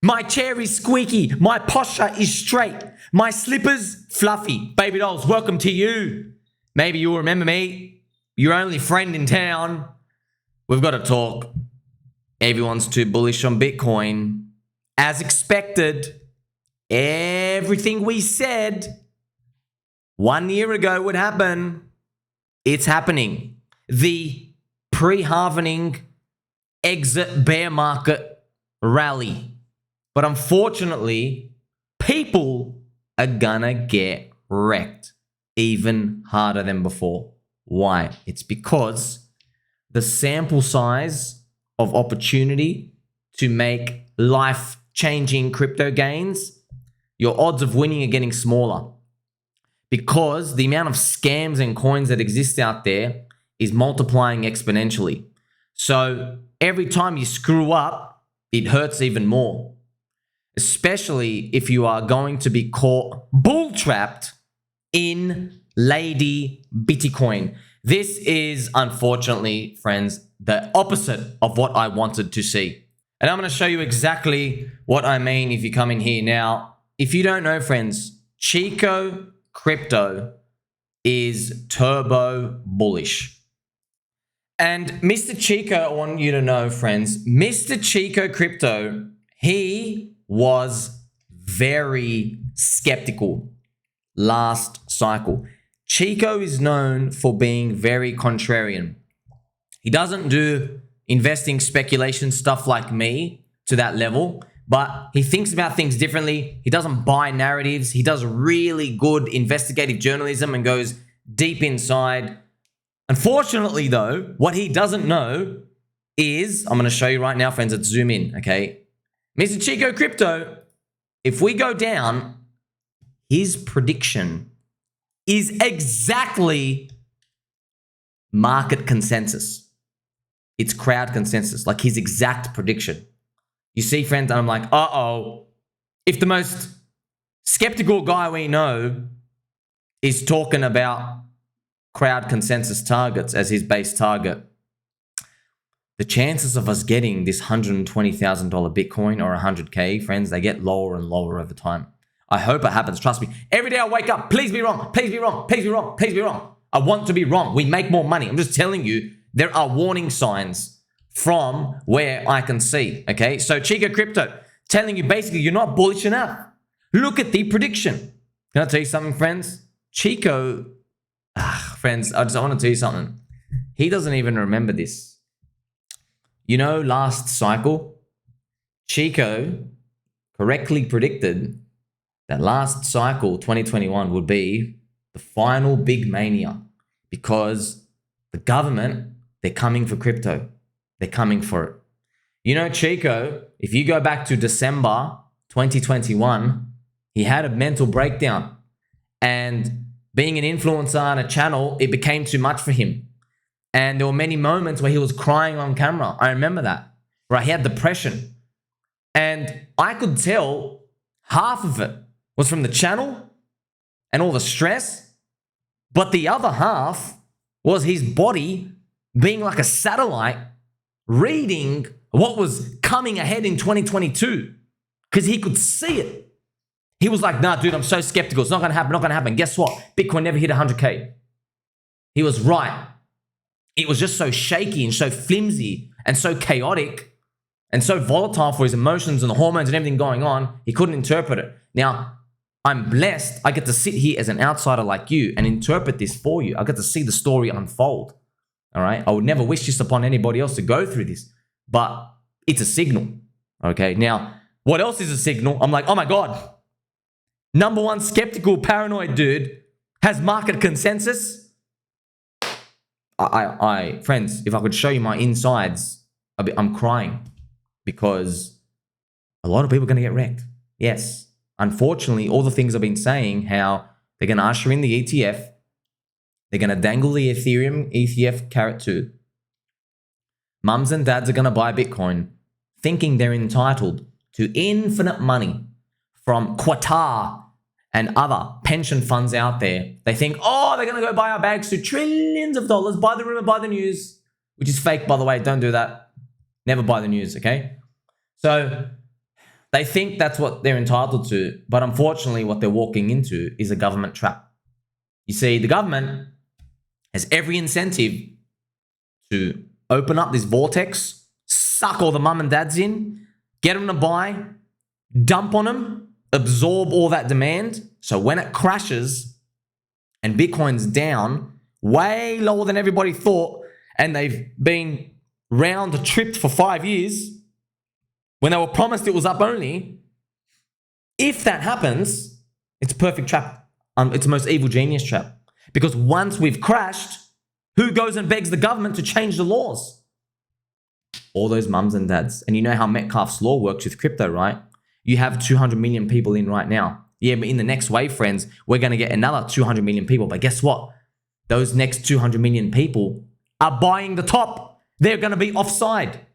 My chair is squeaky. My posture is straight. My slippers fluffy. Baby dolls, welcome to you. Maybe you'll remember me. Your only friend in town. We've got to talk. Everyone's too bullish on Bitcoin. As expected, everything we said 1 year ago would happen. It's happening. The pre-halvening exit bear market rally. But unfortunately, people are gonna get wrecked even harder than before. Why? It's because the sample size of opportunity to make life-changing crypto gains, your odds of winning are getting smaller because the amount of scams and coins that exist out there is multiplying exponentially. So every time you screw up, it hurts even more. Especially if you are going to be caught bull-trapped in Lady Bitcoin. This is, unfortunately, friends, the opposite of what I wanted to see. And I'm going to show you exactly what I mean if you come in here. Now, if you don't know, friends, Chico Crypto is turbo bullish. And Mr. Chico, I want you to know, friends, Mr. Chico Crypto, he was very skeptical last cycle. Chico is known for being very contrarian. He doesn't do investing speculation stuff like me to that level, but he thinks about things differently. He doesn't buy narratives. He does really good investigative journalism and goes deep inside. Unfortunately, though, what he doesn't know is, I'm going to show you right now, friends. Let's zoom in, okay? Mr. Chico Crypto, if we go down, his prediction is exactly market consensus. It's crowd consensus, like his exact prediction. You see, friends, and I'm like, uh-oh. If the most skeptical guy we know is talking about crowd consensus targets as his base target, the chances of us getting this $120,000 Bitcoin or 100K, friends, they get lower and lower over time. I hope it happens. Trust me. Every day I wake up, please be wrong, please be wrong, please be wrong, please be wrong. I want to be wrong. We make more money. I'm just telling you, there are warning signs from where I can see, okay? So Chico Crypto, telling you basically you're not bullish enough. Look at the prediction. Can I tell you something, friends? Chico, friends, I want to tell you something. He doesn't even remember this. You know, last cycle, Chico correctly predicted that last cycle, 2021, would be the final big mania because the government, they're coming for crypto. They're coming for it. You know, Chico, if you go back to December 2021, he had a mental breakdown. And being an influencer on a channel, it became too much for him. And there were many moments where he was crying on camera. I remember that, right? He had depression. And I could tell half of it was from the channel and all the stress. But the other half was his body being like a satellite reading what was coming ahead in 2022 because he could see it. He was like, nah, dude, I'm so skeptical. It's not going to happen, not going to happen. Guess what? Bitcoin never hit 100K. He was right. It was just so shaky and so flimsy and so chaotic and so volatile for his emotions and the hormones and everything going on, he couldn't interpret it. Now, I'm blessed. I get to sit here as an outsider like you and interpret this for you. I get to see the story unfold. All right? I would never wish this upon anybody else to go through this, but it's a signal. Okay? Now, what else is a signal? I'm like, oh my God. Number one skeptical, paranoid dude has market consensus. Friends, if I could show you my insides, I'm crying because a lot of people are going to get wrecked. Yes. Unfortunately, all the things I've been saying, how they're going to usher in the ETF, they're going to dangle the Ethereum ETF carrot too. Mums and dads are going to buy Bitcoin thinking they're entitled to infinite money from Qatar and other pension funds out there. They think, oh, they're going to go buy our bags to trillions of dollars, buy the rumor, buy the news, which is fake, by the way. Don't do that. Never buy the news, okay? So They think that's what they're entitled to, but unfortunately what they're walking into is a government trap. You see, the government has every incentive to open up this vortex, suck all the mum and dads in, get them to buy, dump on them, absorb all that demand. So when it crashes and Bitcoin's down way lower than everybody thought, and they've been round tripped for 5 years when they were promised it was up only, if that happens, it's a perfect trap. It's the most evil genius trap. Because once we've crashed, who goes and begs the government to change the laws? All those mums and dads. And you know how Metcalfe's law works with crypto, right? You have 200 million people in right now. Yeah, but in the next wave, friends, we're going to get another 200 million people. But guess what? Those next 200 million people are buying the top. They're going to be offside.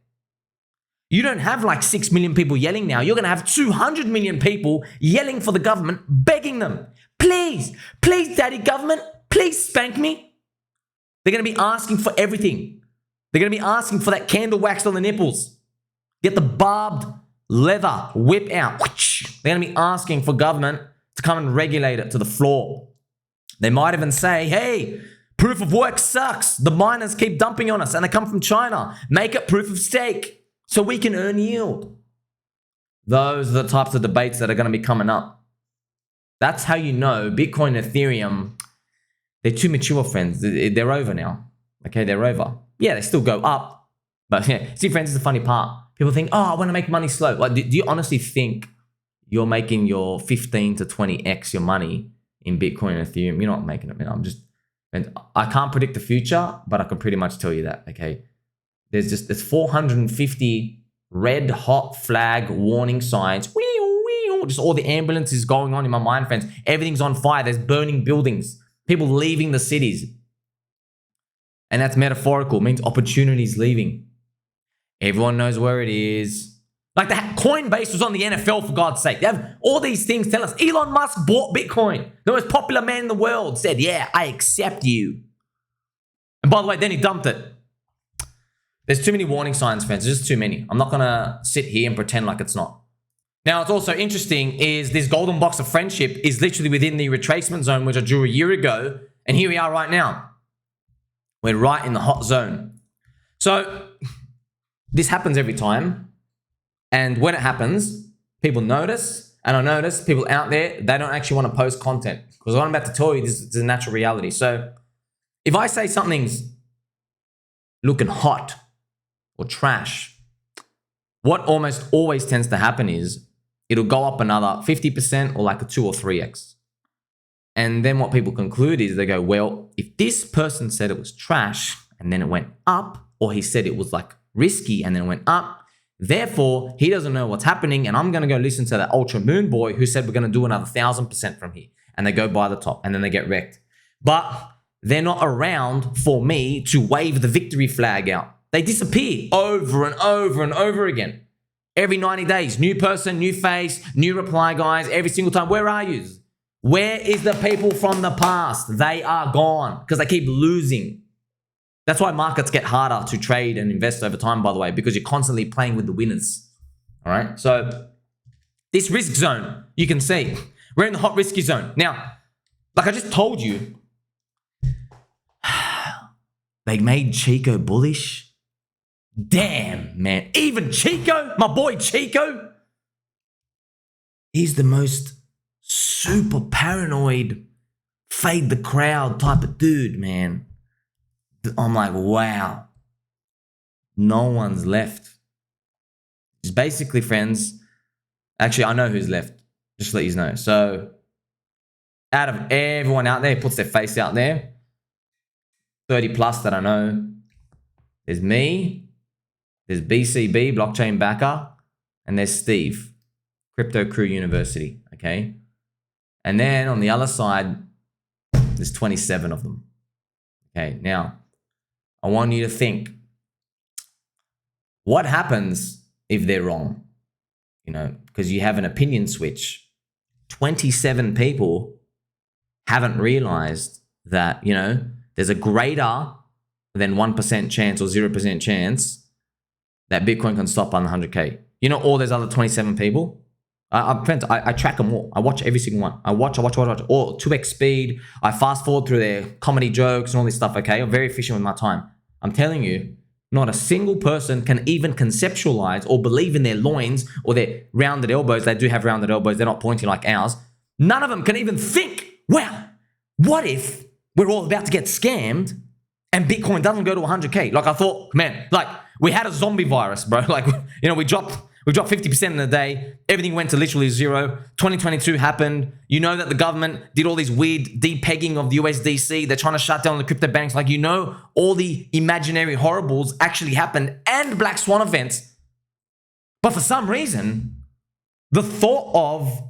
You don't have like 6 million people yelling now. You're going to have 200 million people yelling for the government, begging them, please, please, daddy government, please spank me. They're going to be asking for everything. They're going to be asking for that candle waxed on the nipples. Get the barbed leather whip out. They're going to be asking for government to come and regulate it to the floor. They might even say, hey, proof of work sucks. The miners keep dumping on us and they come from China. Make it proof of stake so we can earn yield. Those are the types of debates that are going to be coming up. That's how you know Bitcoin and Ethereum, they're too mature, friends. They're over now. Okay, they're over. Yeah, they still go up. But yeah, see, friends, is the funny part. People think, oh, I want to make money slow. Like, do you honestly think you're making your 15 to 20x your money in Bitcoin and Ethereum? You're not making it, man. I can't predict the future, but I can pretty much tell you that, okay? There's 450 red hot flag warning signs. Just all the ambulances going on in my mind, friends. Everything's on fire. There's burning buildings. People leaving the cities. And that's metaphorical. It means opportunities leaving. Everyone knows where it is. Like the Coinbase was on the NFL, for God's sake. They have all these things tell us. Elon Musk bought Bitcoin. The most popular man in the world said, yeah, I accept you. And by the way, then he dumped it. There's too many warning signs, friends. There's just too many. I'm not going to sit here and pretend like it's not. Now, what's also interesting is this golden box of friendship is literally within the retracement zone, which I drew a year ago. And here we are right now. We're right in the hot zone. So this happens every time. And when it happens, people notice. And I notice people out there, they don't actually want to post content. Because what I'm about to tell you, this is a natural reality. So if I say something's looking hot or trash, what almost always tends to happen is it'll go up another 50% or like a 2 or 3x. And then what people conclude is they go, well, if this person said it was trash and then it went up, or he said it was like risky and then it went up, therefore he doesn't know what's happening, and I'm going to go listen to that ultra moon boy who said we're going to do another 1000% from here. And they go buy the top and then they get wrecked. But they're not around for me to wave the victory flag out. They disappear over and over and over again. Every 90 days, new person, new face, new reply, guys, every single time. Where are you? Where is the people from the past? They are gone because they keep losing. That's why markets get harder to trade and invest over time, by the way, because you're constantly playing with the winners. All right. So this risk zone, you can see we're in the hot risky zone. Now, like I just told you, they made Chico bullish. Damn, man. Even Chico, my boy Chico, he's the most super paranoid, fade the crowd type of dude, man. I'm like, wow. No one's left. It's basically, friends, actually, I know who's left. Just to let you know. So, out of everyone out there who puts their face out there, 30 plus that I know, there's me, there's BCB, Blockchain Backer, and there's Steve, Crypto Crew University, okay? And then on the other side, there's 27 of them. Okay, now, I want you to think, what happens if they're wrong? You know, because you have an opinion switch. 27 people haven't realized that, you know, there's a greater than 1% chance or 0% chance that Bitcoin can stop on 100K. You know all those other 27 people? Friends, I track them all. I watch every single one. I watch. All 2x speed. I fast forward through their comedy jokes and all this stuff, okay? I'm very efficient with my time. I'm telling you, not a single person can even conceptualize or believe in their loins or their rounded elbows. They do have rounded elbows. They're not pointy like ours. None of them can even think, wow, what if we're all about to get scammed and Bitcoin doesn't go to 100K? Like I thought, man, like we had a zombie virus, bro. Like, you know, we dropped 50% in a day. Everything went to literally zero. 2022 happened. You know that the government did all these weird depegging of the USDC. They're trying to shut down the crypto banks. Like, you know, all the imaginary horribles actually happened and black swan events. But for some reason, the thought of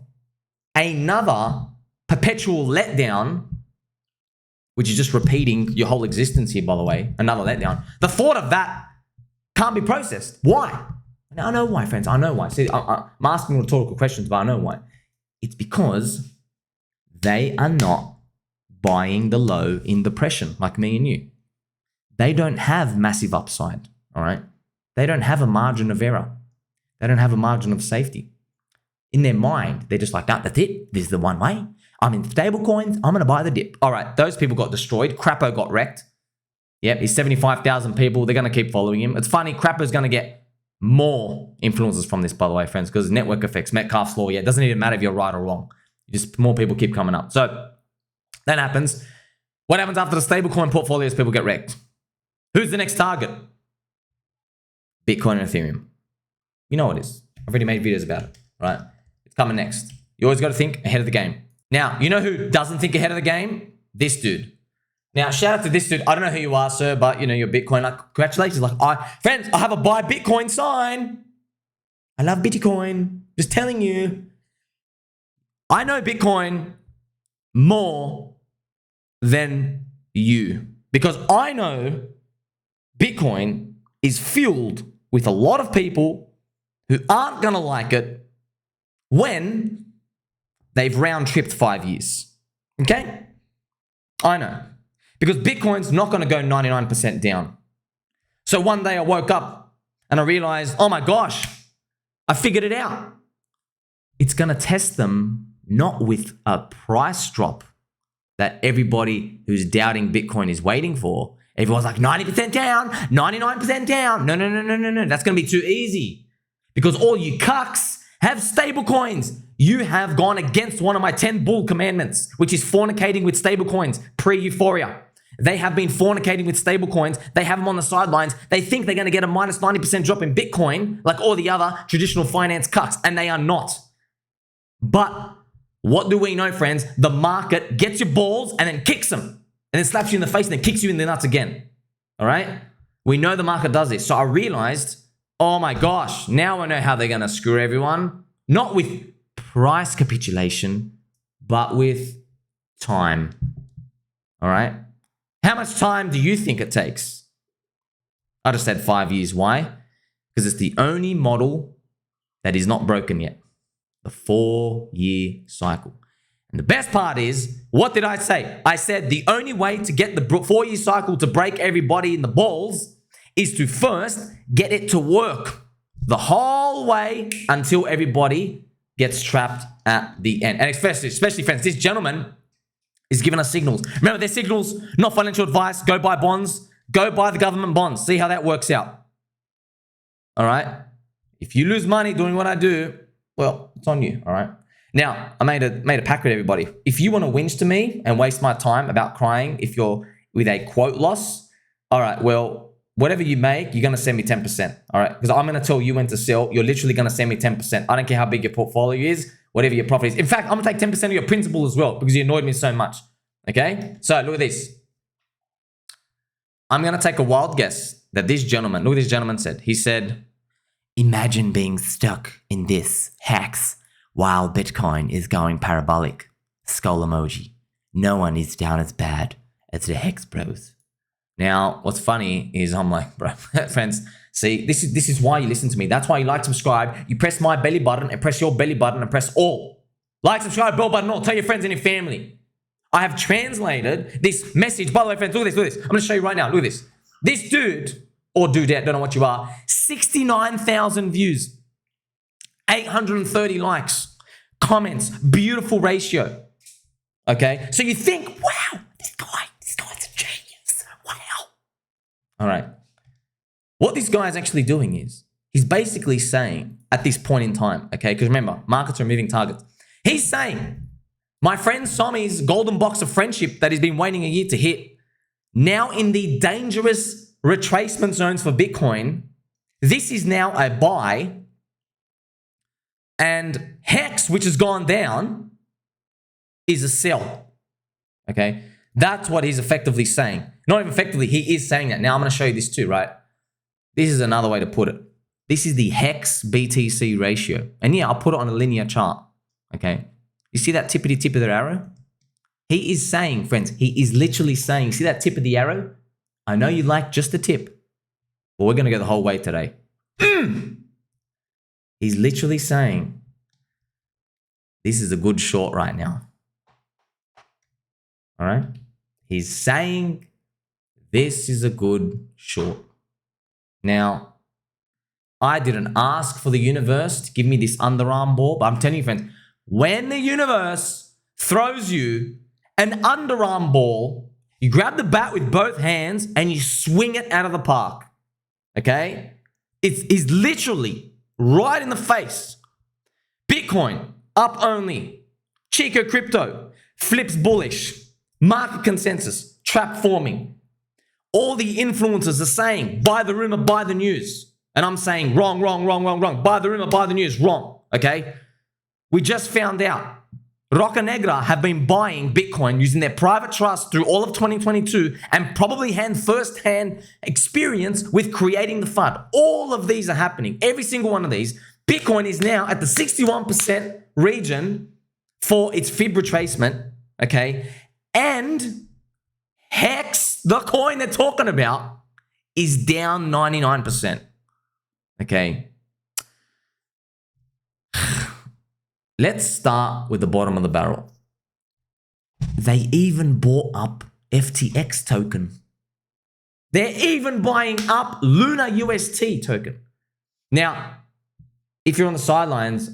another perpetual letdown, which is just repeating your whole existence here, by the way, another letdown, the thought of that can't be processed. Why? I know why, friends. I know why. See, I'm asking rhetorical questions, but I know why. It's because they are not buying the low in depression like me and you. They don't have massive upside, all right? They don't have a margin of error. They don't have a margin of safety. In their mind, they're just like, that's it. This is the one way. I'm in stablecoins. I'm going to buy the dip. All right, those people got destroyed. Crapo got wrecked. Yep, he's 75,000 people. They're going to keep following him. It's funny, Crapo's going to get more influences from this, by the way, friends, because network effects, Metcalfe's law, yeah, it doesn't even matter if you're right or wrong. Just more people keep coming up. So that happens. What happens after the stablecoin portfolios? People get wrecked. Who's the next target? Bitcoin and Ethereum. You know what it is. I've already made videos about it, right? It's coming next. You always got to think ahead of the game. Now, you know who doesn't think ahead of the game? This dude. Now, shout out to this dude. I don't know who you are, sir, but you know, you're Bitcoin. Like, congratulations. Like, friends, I have a buy Bitcoin sign. I love Bitcoin. Just telling you. I know Bitcoin more than you because I know Bitcoin is fueled with a lot of people who aren't going to like it when they've round-tripped 5 years. Okay? I know. Because Bitcoin's not going to go 99% down. So one day I woke up and I realized, oh my gosh, I figured it out. It's going to test them not with a price drop that everybody who's doubting Bitcoin is waiting for. Everyone's like 90% down, 99% down. No. That's going to be too easy. Because all you cucks have stable coins. You have gone against one of my 10 bull commandments, which is fornicating with stable coins pre-Euphoria. They have been fornicating with stable coins. They have them on the sidelines. They think they're going to get a minus 90% drop in Bitcoin like all the other traditional finance cucks, and they are not. But what do we know, friends? The market gets your balls and then kicks them, and then slaps you in the face and then kicks you in the nuts again. All right? We know the market does this. So I realized, oh my gosh, now I know how they're going to screw everyone. Not with price capitulation, but with time. All right? How much time do you think it takes? I just said 5 years. Why? Because it's the only model that is not broken yet. The 4-year cycle. And the best part is, what did I say? I said the only way to get the 4-year cycle to break everybody in the balls is to first get it to work the whole way until everybody gets trapped at the end. And especially friends, this gentleman is giving us signals. Remember, they're signals, not financial advice. Go buy bonds. Go buy the government bonds. See how that works out. All right? If you lose money doing what I do, well, it's on you, all right? Now, I made a pact with everybody. If you want to whinge to me and waste my time about crying if you're with a quote loss, all right, well, whatever you make, you're going to send me 10%, all right? Because I'm going to tell you when to sell. You're literally going to send me 10%. I don't care how big your portfolio is, whatever your profit is. In fact, I'm going to take 10% of your principal as well because you annoyed me so much, okay? So look at this. I'm going to take a wild guess that this gentleman, look what this gentleman said. He said, imagine being stuck in this hex while Bitcoin is going parabolic. Skull emoji. No one is down as bad as the hex bros. Now, what's funny is I'm like, bro, friends, see, this is why you listen to me. That's why you like, subscribe. You press my belly button and press your belly button and press all. Like, subscribe, bell button, all. Tell your friends and your family. I have translated this message. By the way, friends, look at this. I'm going to show you right now. Look at this. This dude, or dudette, don't know what you are, 69,000 views, 830 likes. comments, beautiful ratio. Okay, so you think, wow, this guy's a genius. Wow. All right. What this guy is actually doing is he's basically saying at this point in time, okay, because remember, markets are moving targets. He's saying, my friend Sommi's golden box of friendship that he's been waiting a year to hit, now in the dangerous retracement zones for Bitcoin, this is now a buy. And Hex, which has gone down, is a sell. Okay? That's what he's effectively saying. Not even effectively, he is saying that. Now I'm going to show you this too, right? This is another way to put it. This is the Hex BTC ratio. And yeah, I'll put it on a linear chart. Okay? You see that tippity tip of the arrow? He is saying, friends, he is literally saying, see that tip of the arrow? I know you like just the tip, but we're going to go the whole way today. He's literally saying, this is a good short right now. All right? He's saying, this is a good short. Now, I didn't ask for the universe to give me this underarm ball, but I'm telling you, friends, when the universe throws you an underarm ball, you grab the bat with both hands and you swing it out of the park. Okay? It's literally right in the face. Bitcoin, up only. Chico crypto, flips bullish. Market consensus, trap forming. All the influencers are saying, buy the rumor, buy the news. And I'm saying, wrong. Buy the rumor, buy the news, wrong. Okay? We just found out Roca Negra have been buying Bitcoin using their private trust through all of 2022 and probably had first-hand experience with creating the fund. All of these are happening. Every single one of these. Bitcoin is now at the 61% region for its fib retracement, okay? And Hex, the coin they're talking about, is down 99%, okay? Let's start with the bottom of the barrel. They even bought up FTX token. They're even buying up LUNA UST token. Now, if you're on the sidelines,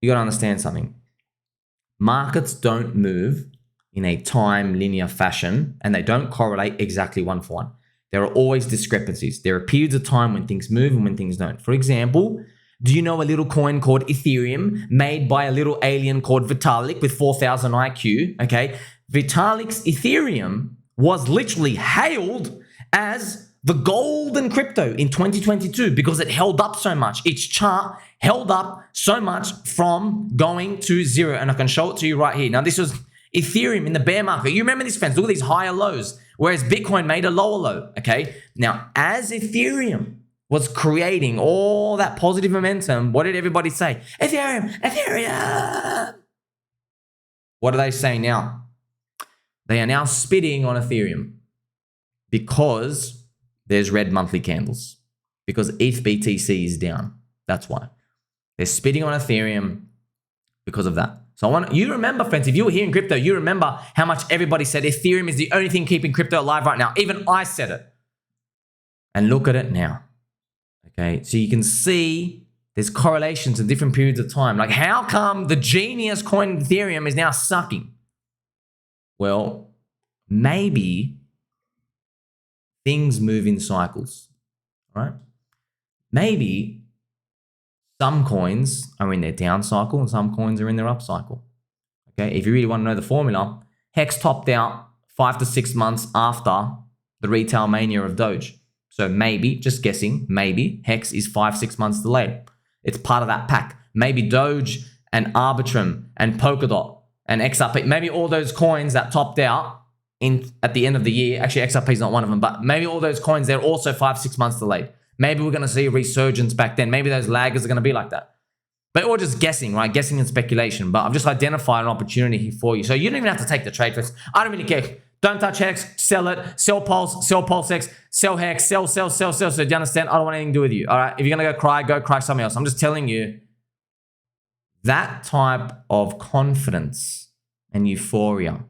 you got to understand something. Markets don't move in a time linear fashion, and they don't correlate exactly one for one. There are always discrepancies. There are periods of time when things move and when things don't. For example, do you know a little coin called Ethereum made by a little alien called Vitalik with 4,000 IQ? Okay. Vitalik's Ethereum was literally hailed as the golden crypto in 2022 because it held up so much. Its chart held up so much from going to zero. And I can show it to you right here. Now, this was Ethereum in the bear market. You remember this, friends? Look at these higher lows, whereas Bitcoin made a lower low. Okay. Now, as Ethereum was creating all that positive momentum, what did everybody say? Ethereum. What are they saying now? They are now spitting on Ethereum because there's red monthly candles. Because ETH BTC is down. That's why. They're spitting on Ethereum because of that. So I want you to remember, friends, if you were here in crypto, you remember how much everybody said Ethereum is the only thing keeping crypto alive right now. Even I said it. And look at it now. Okay, so you can see there's correlations in different periods of time. Like, how come the genius coin Ethereum is now sucking? Well, maybe things move in cycles, right? Maybe some coins are in their down cycle and some coins are in their up cycle. Okay, if you really want to know the formula, Hex topped out 5 to 6 months after the retail mania of Doge. So maybe, just guessing, maybe Hex is 5-6 months delayed. It's part of that pack. Maybe Doge and Arbitrum and Polkadot and XRP, maybe all those coins that topped out at the end of the year. Actually, XRP is not one of them, but maybe all those coins, they're also 5-6 months delayed. Maybe we're going to see a resurgence back then. Maybe those laggers are going to be like that. But we're just guessing, right? Guessing and speculation. But I've just identified an opportunity here for you. So you don't even have to take the trade first. I don't really care. Don't touch Hex, sell it, sell Pulse X, sell Hex, sell. So do you understand? I don't want anything to do with you. All right. If you're going to go cry something else. I'm just telling you that type of confidence and euphoria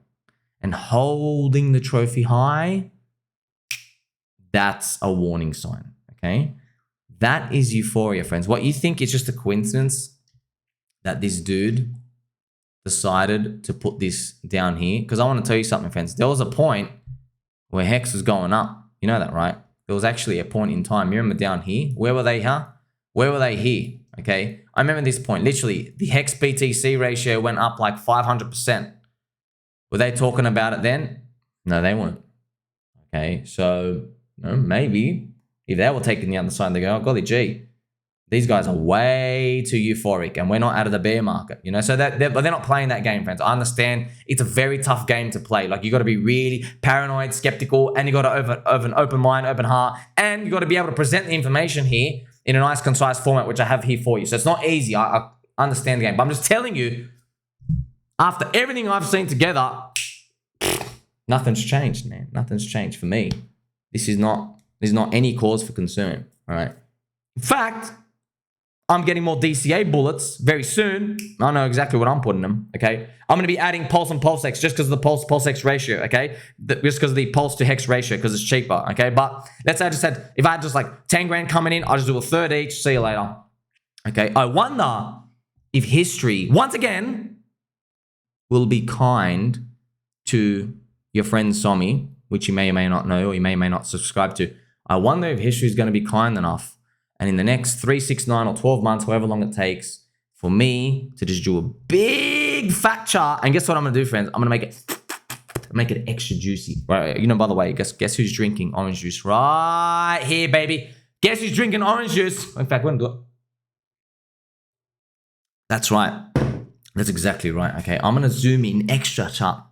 and holding the trophy high, that's a warning sign. Okay. That is euphoria, friends. What you think is just a coincidence that this dude decided to put this down here, because I want to tell you something, friends. There was a point where Hex was going up. You know that, right? There was actually a point in time. You remember down here? Where were they, huh? Where were they here? Okay. I remember this point. Literally, the Hex BTC ratio went up like 500%. Were they talking about it then? No, they weren't. Okay. So, maybe if they were taking the other side, they go, oh, golly gee, these guys are way too euphoric and we're not out of the bear market, you know? So but they're not playing that game, friends. I understand it's a very tough game to play. Like, you got to be really paranoid, skeptical, and you got to have an open mind, open heart, and you got to be able to present the information here in a nice, concise format, which I have here for you. So it's not easy. I understand the game, but I'm just telling you, after everything I've seen together, nothing's changed, man. Nothing's changed for me. This is not any cause for concern, all right? In fact, I'm getting more DCA bullets very soon. I know exactly what I'm putting them, okay? I'm going to be adding Pulse and PulseX just because of the Pulse-Hex ratio, okay? Just because of the Pulse to Hex ratio, because it's cheaper, okay? But let's say I just said, if I had just like 10 grand coming in, I'll just do a third each. See you later, okay? I wonder if history, once again, will be kind to your friend Sommi, which you may or may not know, or you may or may not subscribe to. I wonder if history is going to be kind enough, and in the next 3, 6, 9, or 12 months, however long it takes, for me to just do a big fat chart. And guess what I'm going to do, friends? I'm going to make it extra juicy. Right? You know, by the way, guess who's drinking orange juice right here, baby? Guess who's drinking orange juice? In fact, we're going to do it. That's right. That's exactly right. Okay, I'm going to zoom in extra chart.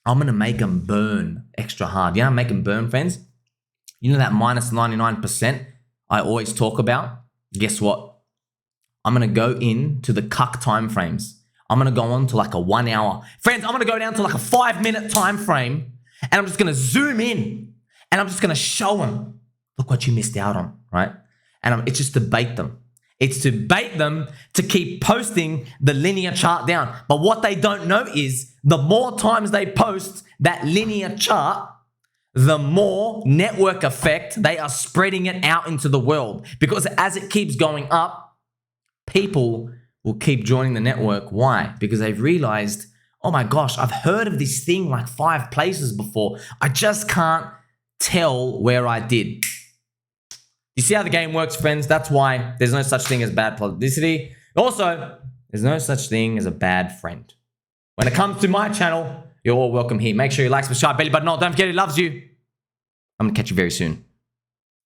I'm going to make them burn extra hard. You know how to make them burn, friends? You know that minus 99% I always talk about? Guess what? I'm going to go into the cuck time frames. I'm going to go on to like a 1 hour. Friends, I'm going to go down to like a 5-minute time frame, and I'm just going to zoom in, and I'm just going to show them, look what you missed out on, right? And it's just to bait them. It's to bait them to keep posting the linear chart down. But what they don't know is the more times they post that linear chart, the more network effect they are spreading it out into the world. Because as it keeps going up, people will keep joining the network. Why? Because they've realized, oh my gosh, I've heard of this thing like 5 places before. I just can't tell where I did. You see how the game works, friends? That's why there's no such thing as bad publicity. Also, there's no such thing as a bad friend. When it comes to my channel, you're all welcome here. Make sure you like, subscribe, belly button on. Don't forget, he loves you. I'm going to catch you very soon.